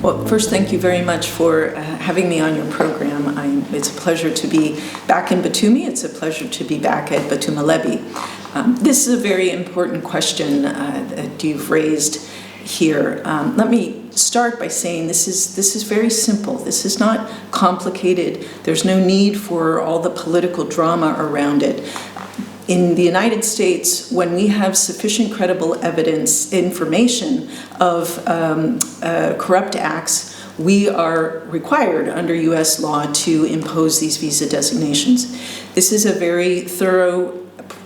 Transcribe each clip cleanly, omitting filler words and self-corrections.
Well, first, thank you very much for having me on your program. It's a pleasure to be back in Batumi. It's a pleasure to be back at Batumelebs. This is a very important question that you've raised here. Let me start by saying this is very simple. This is not complicated. There's no need for all the political drama around it. In the United States, when we have sufficient credible evidence, information of corrupt acts, we are required under US law to impose these visa designations. This is a very thorough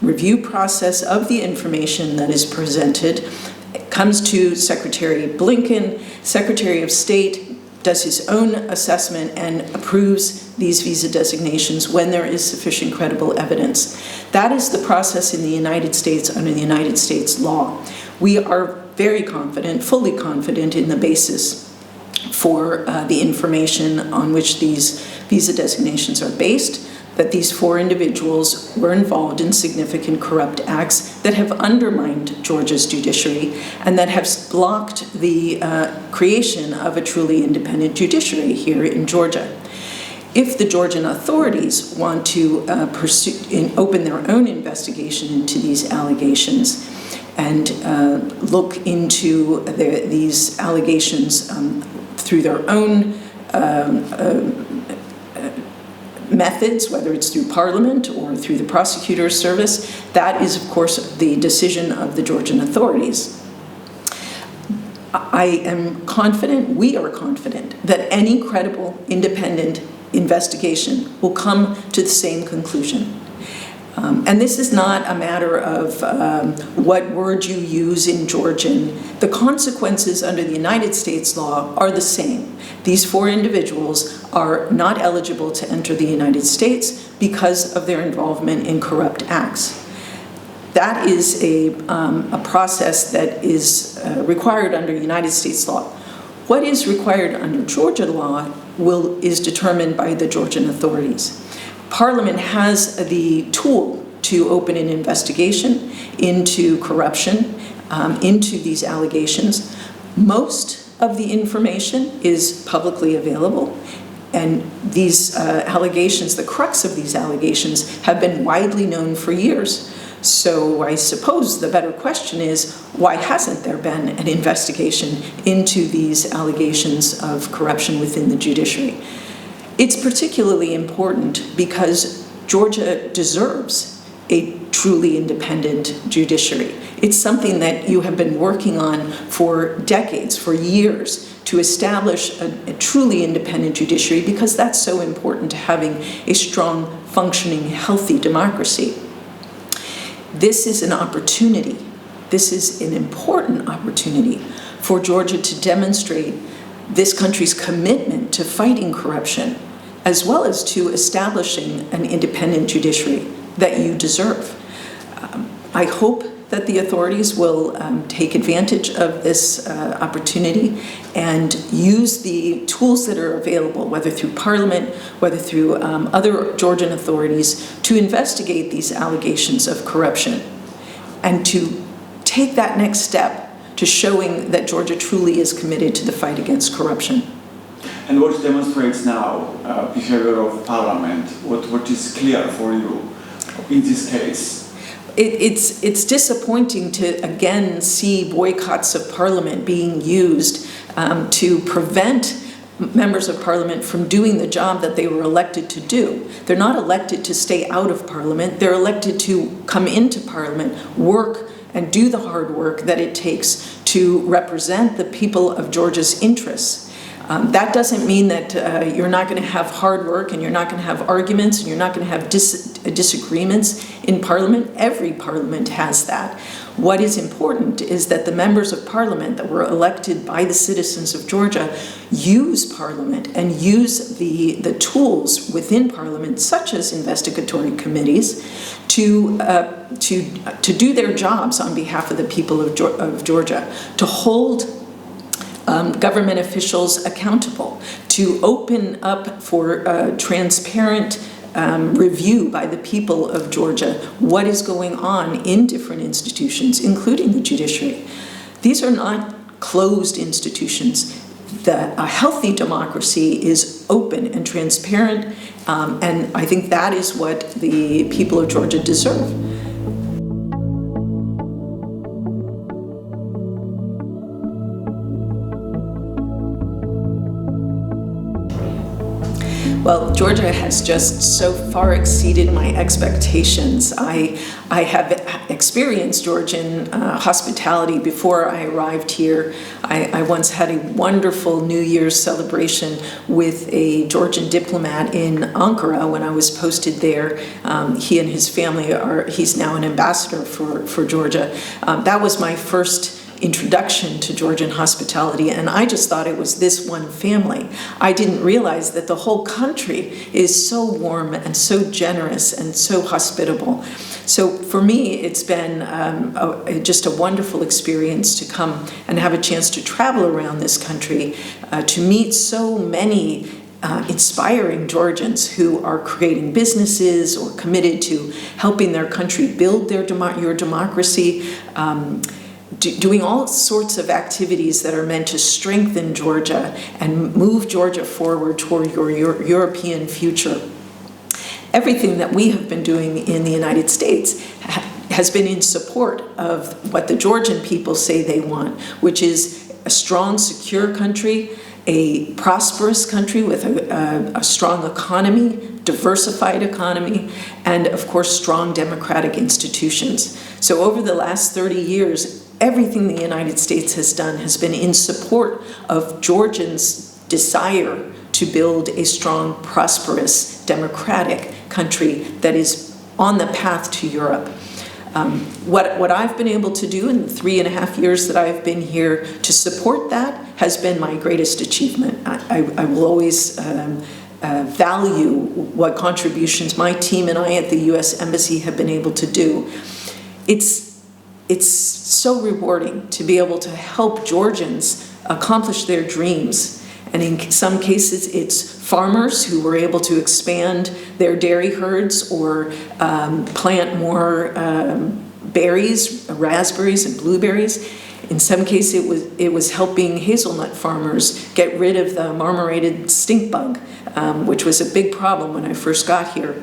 review process of the information that is presented. It comes to Secretary Blinken, Secretary of State does his own assessment and approves these visa designations when there is sufficient credible evidence. That is the process in the United States under the United States law. We are very confident, fully confident in the basis for the information on which these visa designations are based, that these four individuals were involved in significant corrupt acts that have undermined Georgia's judiciary and that have blocked the creation of a truly independent judiciary here in Georgia. If the Georgian authorities want to open their own investigation into these allegations and look into these allegations through their own methods, whether it's through Parliament or through the prosecutor's service, that is, of course, the decision of the Georgian authorities. I am confident, we are confident, that any credible, independent investigation will come to the same conclusion. And this is not a matter of what word you use in Georgian. The consequences under the United States law are the same. These four individuals are not eligible to enter the United States because of their involvement in corrupt acts. That is a process that is required under United States law. What is required under Georgia law is determined by the Georgian authorities. Parliament has the tool to open an investigation into corruption, into these allegations. Most of the information is publicly available, and these allegations, the crux of these allegations, have been widely known for years. So I suppose the better question is, why hasn't there been an investigation into these allegations of corruption within the judiciary? It's particularly important because Georgia deserves a truly independent judiciary. It's something that you have been working on for decades, for years, to establish a truly independent judiciary because that's so important to having a strong, functioning, healthy democracy. This is an opportunity. This is an important opportunity for Georgia to demonstrate this country's commitment to fighting corruption, as well as to establishing an independent judiciary that you deserve. I hope that the authorities will take advantage of this opportunity and use the tools that are available, whether through Parliament, whether through other Georgian authorities, to investigate these allegations of corruption and to take that next step to showing that Georgia truly is committed to the fight against corruption. And what demonstrates now behavior of Parliament? What is clear for you in this case? It's disappointing to again see boycotts of Parliament being used to prevent members of Parliament from doing the job that they were elected to do. They're not elected to stay out of Parliament. They're elected to come into Parliament, work, and do the hard work that it takes to represent the people of Georgia's interess. That doesn't mean that you're not going to have hard work and you're not going to have arguments and you're not going to have disagreements in Parliament. Every Parliament has that. What is important is that the members of Parliament that were elected by the citizens of Georgia use Parliament and use the tools within Parliament, such as investigatory committees, to do their jobs on behalf of the people of Georgia, to hold government officials accountable, to open up for transparent review by the people of Georgia what is going on in different institutions, including the judiciary. These are not closed institutions. a healthy democracy is open and transparent, and I think that is what the people of Georgia deserve. Well, Georgia has just so far exceeded my expectations. I have experienced Georgian hospitality before I arrived here. I once had a wonderful New Year's celebration with a Georgian diplomat in Ankara when I was posted there. He and his family he's now an ambassador for Georgia. That was my first introduction to Georgian hospitality, and I just thought it was this one family. I didn't realize that the whole country is so warm and so generous and so hospitable. So for me, it's been just a wonderful experience to come and have a chance to travel around this country, to meet so many inspiring Georgians who are creating businesses or committed to helping their country build your democracy, doing all sorts of activities that are meant to strengthen Georgia and move Georgia forward toward your European future. Everything that we have been doing in the United States has been in support of what the Georgian people say they want, which is a strong, secure country, a prosperous country with a strong economy, diversified economy, and of course strong democratic institutions. So over the last 30 years, everything the United States has done has been in support of Georgians' desire to build a strong, prosperous, democratic country that is on the path to Europe. What I've been able to do in the 3.5 years that I've been here to support that has been my greatest achievement. I will always value what contributions my team and I at the U.S. Embassy have been able to do. It's so rewarding to be able to help Georgians accomplish their dreams. And in some cases, it's farmers who were able to expand their dairy herds or plant more berries, raspberries and blueberries. In some cases, it was helping hazelnut farmers get rid of the marmorated stink bug, which was a big problem when I first got here.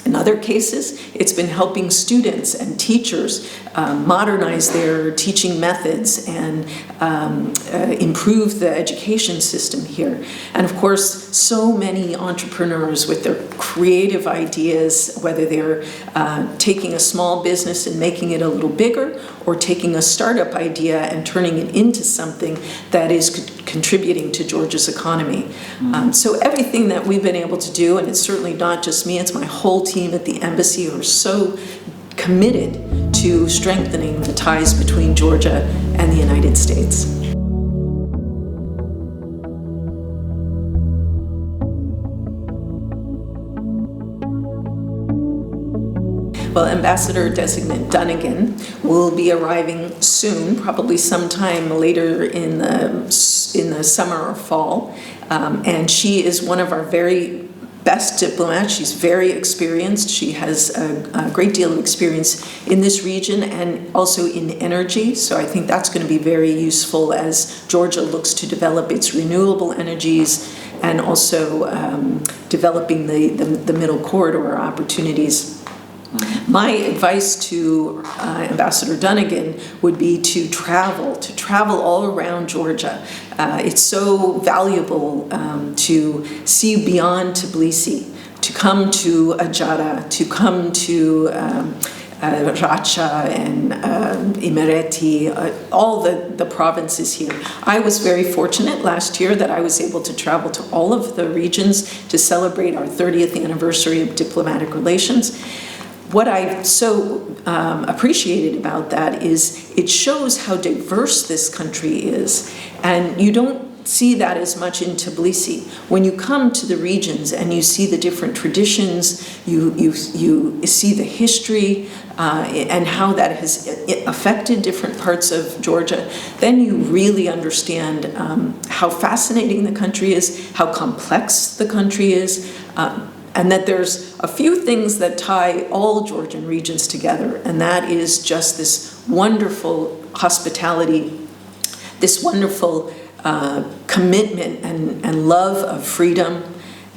In other cases, it's been helping students and teachers modernize their teaching methods and improve the education system here. And of course, so many entrepreneurs with their creative ideas, whether they're taking a small business and making it a little bigger, or taking a startup idea and turning it into something that is contributing to Georgia's economy. So everything that we've been able to do, and it's certainly not just me, it's my whole team at the embassy who are so committed to strengthening the ties between Georgia and the United States. Well, Ambassador-designate Dunnigan will be arriving soon, probably sometime later in the summer or fall, and she is one of our very best diplomats. She's very experienced. She has a great deal of experience in this region and also in energy, so I think that's going to be very useful as Georgia looks to develop its renewable energies and also developing the middle corridor opportunities. My advice to Ambassador Dunnigan would be to travel all around Georgia. It's so valuable to see beyond Tbilisi, to come to Ajara, to come to Racha and Imereti, all the provinces here. I was very fortunate last year that I was able to travel to all of the regions to celebrate our 30th anniversary of diplomatic relations. What I so appreciated about that is it shows how diverse this country is, and you don't see that as much in Tbilisi. When you come to the regions and you see the different traditions, you see the history and how that has affected different parts of Georgia, then you really understand how fascinating the country is, how complex the country is, and that there's a few things that tie all Georgian regions together, and that is just this wonderful hospitality, this wonderful commitment and love of freedom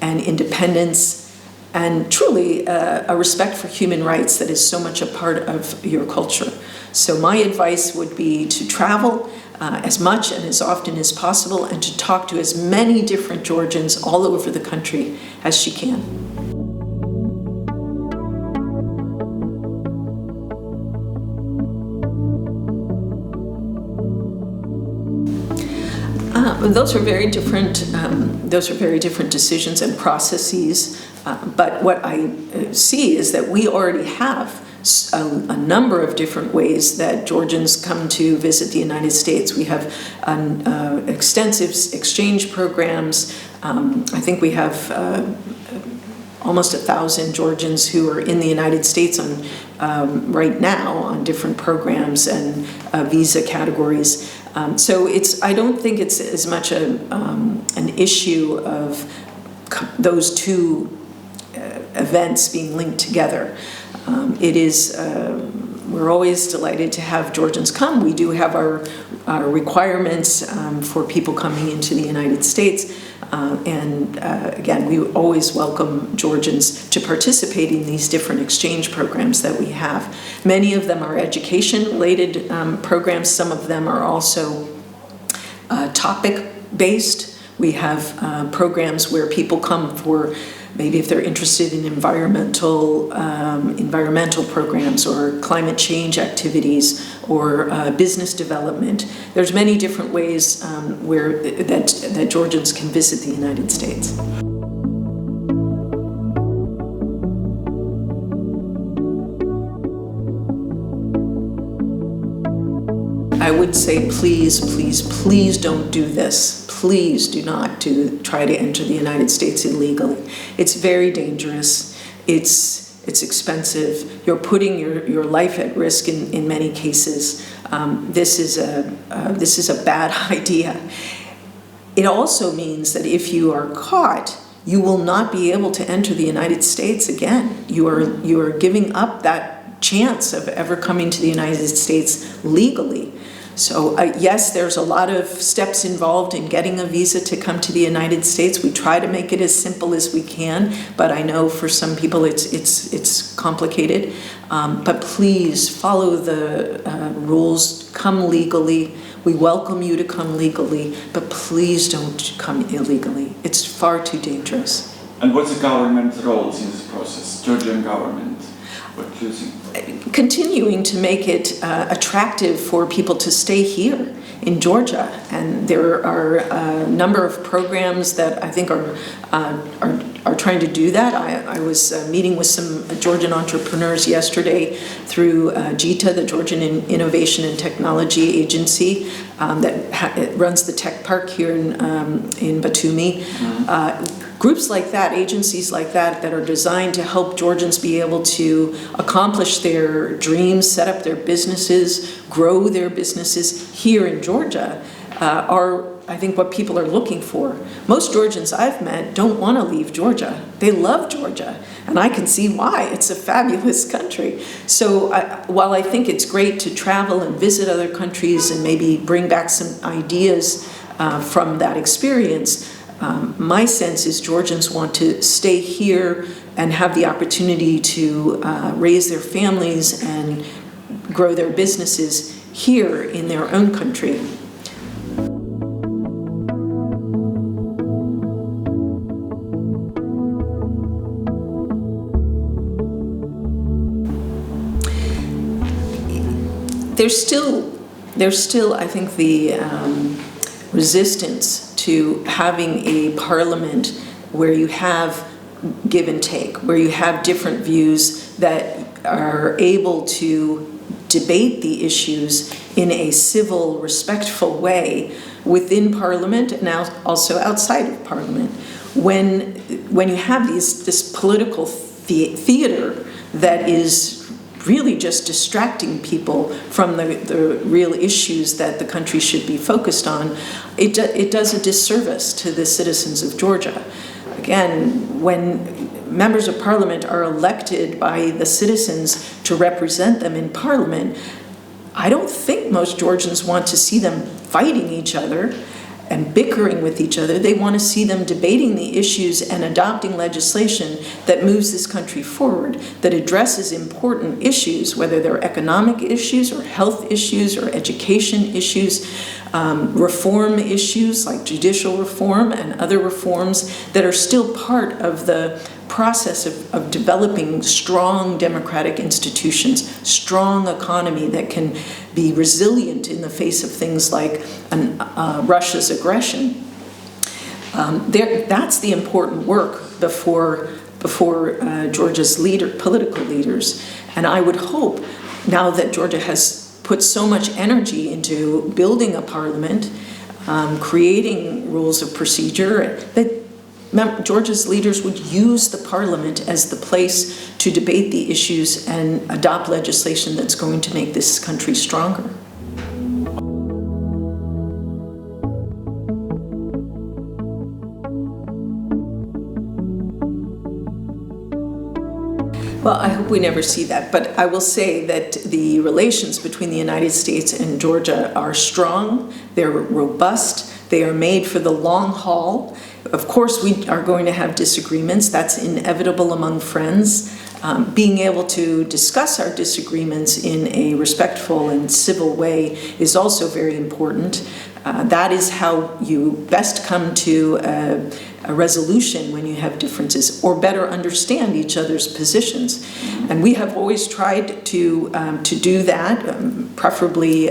and independence, and truly a respect for human rights that is so much a part of your culture. So my advice would be to travel as much and as often as possible, and to talk to as many different Georgians all over the country as she can. Those are very different. Those are very different decisions and processes. But what I see is that we already have a number of different ways that Georgians come to visit the United States. We have extensive exchange programs. I think we have almost 1,000 Georgians who are in the United States right now on different programs and visa categories. So I don't think it's as much an issue of those two events being linked together. We're always delighted to have Georgians come. We do have our requirements for people coming into the United States. And again, we always welcome Georgians to participate in these different exchange programs that we have. Many of them are education-related programs. Some of them are also topic-based. We have programs where people come for maybe if they're interested in environmental programs or climate change activities or business development. There's many different ways that Georgians can visit the United States. I would say please, please, please don't do this. Please do not try to enter the United States illegally. It's very dangerous. It's expensive. You're putting your life at risk in many cases. This is a bad idea. It also means that if you are caught, you will not be able to enter the United States again. You are giving up that chance of ever coming to the United States legally. So yes, there's a lot of steps involved in getting a visa to come to the United States. We try to make it as simple as we can, but I know for some people it's complicated. But please follow the rules, come legally. We welcome you to come legally, but please don't come illegally. It's far too dangerous. And what's the government's role in this process, Georgian government? What do you think? Continuing to make it attractive for people to stay here in Georgia, and there are a number of programs that I think are trying to do that. I was meeting with some Georgian entrepreneurs yesterday through GITA, the Georgian Innovation and Technology Agency, that runs the tech park here in Batumi. Mm-hmm. Groups like that, agencies like that are designed to help Georgians be able to accomplish their dreams, set up their businesses, grow their businesses here in Georgia, are, I think, what people are looking for. Most Georgians I've met don't want to leave Georgia. They love Georgia, and I can see why. It's a fabulous country. So while I think it's great to travel and visit other countries and maybe bring back some ideas from that experience, my sense is Georgians want to stay here and have the opportunity to raise their families and grow their businesses here in their own country. There's still, I think, the resistance to having a parliament where you have give and take, where you have different views that are able to debate the issues in a civil, respectful way within Parliament and also outside of Parliament. When you have this political theater that is really just distracting people from the real issues that the country should be focused on, it does a disservice to the citizens of Georgia. Again, when members of Parliament are elected by the citizens to represent them in Parliament, I don't think most Georgians want to see them fighting each other. and bickering with each other. They want to see them debating the issues and adopting legislation that moves this country forward, that addresses important issues, whether they're economic issues or health issues or education issues, reform issues like judicial reform and other reforms that are still part of the process of developing strong democratic institutions, strong economy that can be resilient in the face of things like Russia's aggression. That's the important work before Georgia's political leaders. And I would hope, now that Georgia has put so much energy into building a parliament, creating rules of procedure, that Georgia's leaders would use the parliament as the place to debate the issues and adopt legislation that's going to make this country stronger. Well, I hope we never see that, but I will say that the relations between the United States and Georgia are strong, they're robust, they are made for the long haul. Of course, we are going to have disagreements. That's inevitable among friends. Being able to discuss our disagreements in a respectful and civil way is also very important. That is how you best come to a resolution when you have differences, or better understand each other's positions. And we have always tried to do that, preferably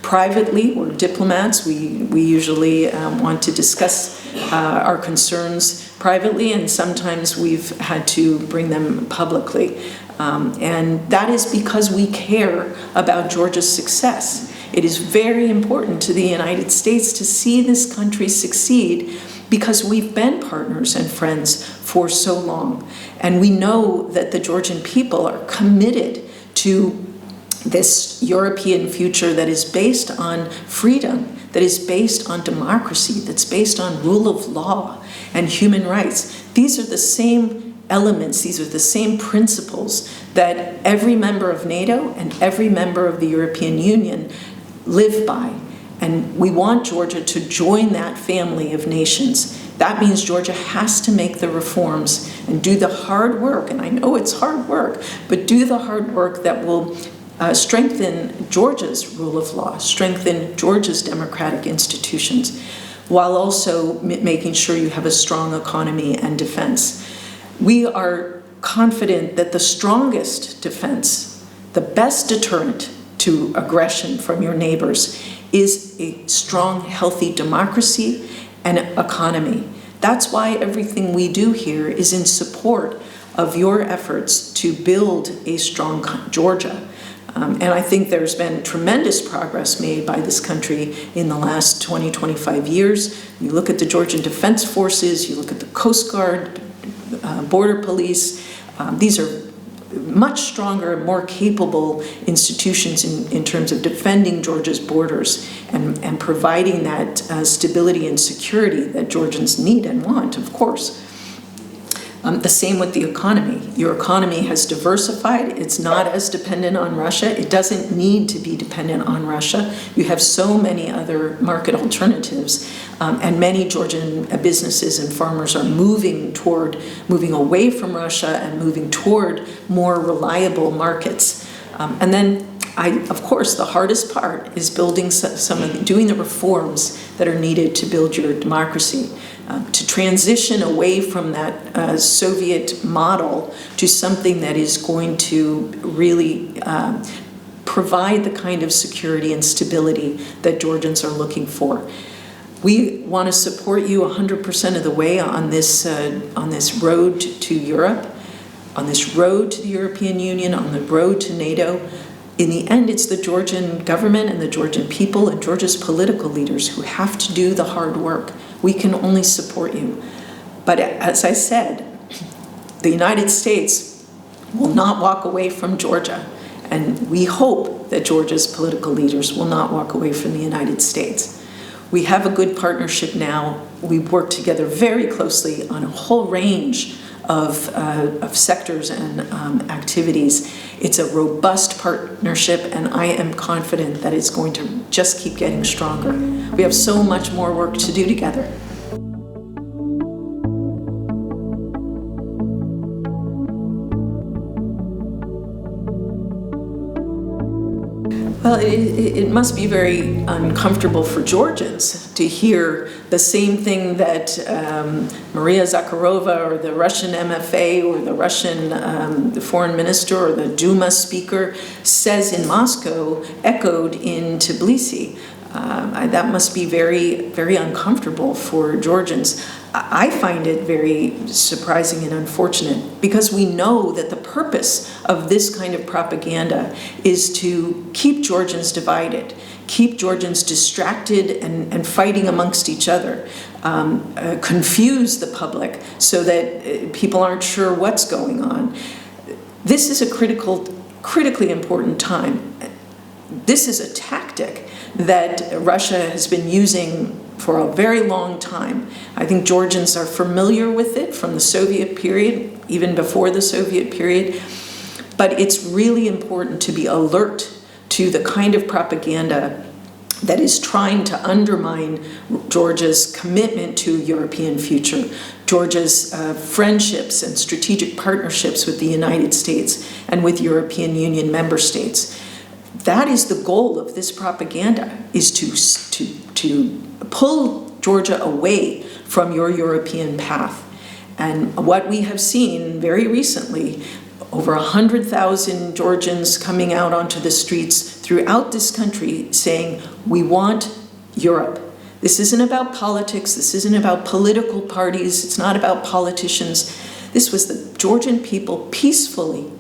privately. We're diplomats. We usually want to discuss our concerns privately, and sometimes we've had to bring them publicly. And that is because we care about Georgia's success. It is very important to the United States to see this country succeed because we've been partners and friends for so long. And we know that the Georgian people are committed to this European future that is based on freedom, that is based on democracy, that's based on rule of law and human rights. These are the same elements, these are the same principles that every member of NATO and every member of the European Union live by. And we want Georgia to join that family of nations. That means Georgia has to make the reforms and do the hard work, and I know it's hard work, but do the hard work that will strengthen Georgia's rule of law, strengthen Georgia's democratic institutions, while also making sure you have a strong economy and defense. We are confident that the strongest defense, the best deterrent to aggression from your neighbors, is a strong, healthy democracy and economy. That's why everything we do here is in support of your efforts to build a strong Georgia. And I think there's been tremendous progress made by this country in the last 20, 25 years. You look at the Georgian Defense Forces, you look at the Coast Guard, Border Police. These are much stronger, more capable institutions in terms of defending Georgia's borders and providing that stability and security that Georgians need and want, of course. The same with the economy. Your economy has diversified. It's not as dependent on Russia. It doesn't need to be dependent on Russia. You have so many other market alternatives. And many Georgian businesses and farmers are moving away from Russia and moving toward more reliable markets. And then, of course, the hardest part is doing the reforms that are needed to build your democracy. To transition away from that Soviet model to something that is going to really provide the kind of security and stability that Georgians are looking for. We want to support you 100% of the way on this road to Europe, on this road to the European Union, on the road to NATO. In the end, it's the Georgian government and the Georgian people and Georgia's political leaders who have to do the hard work. We can only support you. But as I said, the United States will not walk away from Georgia. And we hope that Georgia's political leaders will not walk away from the United States. We have a good partnership now. We work together very closely on a whole range of sectors and activities. It's a robust partnership, and I am confident that it's going to just keep getting stronger. We have so much more work to do together. Well, it must be very uncomfortable for Georgians to hear the same thing that Maria Zakharova or the Russian MFA or the Russian the foreign minister or the Duma speaker says in Moscow, echoed in Tbilisi. That must be very, very uncomfortable for Georgians. I find it very surprising and unfortunate because we know that the purpose of this kind of propaganda is to keep Georgians divided, keep Georgians distracted and fighting amongst each other, confuse the public so that people aren't sure what's going on. This is a critically important time. This is a tactic that Russia has been using for a very long time. I think Georgians are familiar with it from the Soviet period, even before the Soviet period. But it's really important to be alert to the kind of propaganda that is trying to undermine Georgia's commitment to a European future, Georgia's friendships and strategic partnerships with the United States and with European Union member states. That is the goal of this propaganda, is to pull Georgia away from your European path. And what we have seen very recently, over 100,000 Georgians coming out onto the streets throughout this country saying, we want Europe. This isn't about politics, this isn't about political parties, it's not about politicians. This was the Georgian people peacefully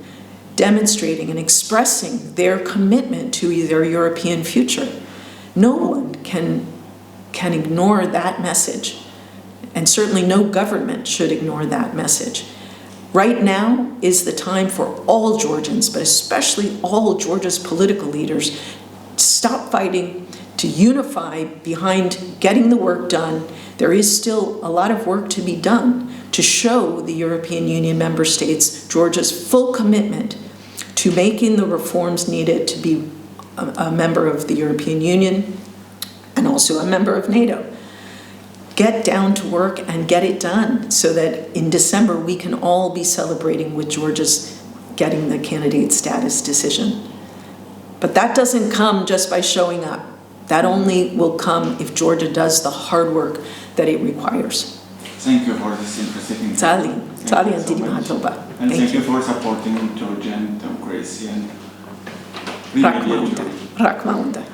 demonstrating and expressing their commitment to their European future. No one can ignore that message, and certainly no government should ignore that message. Right now is the time for all Georgians, but especially all Georgia's political leaders, to stop fighting, to unify behind getting the work done. There is still a lot of work to be done to show the European Union member states Georgia's full commitment to making the reforms needed to be a member of the European Union and also a member of NATO. Get down to work and get it done so that in December we can all be celebrating with Georgia's getting the candidate status decision. But that doesn't come just by showing up. That only will come if Georgia does the hard work that it requires. Thank you for this interesting Thank and thank you for supporting Georgian democracy and Rakmaunda.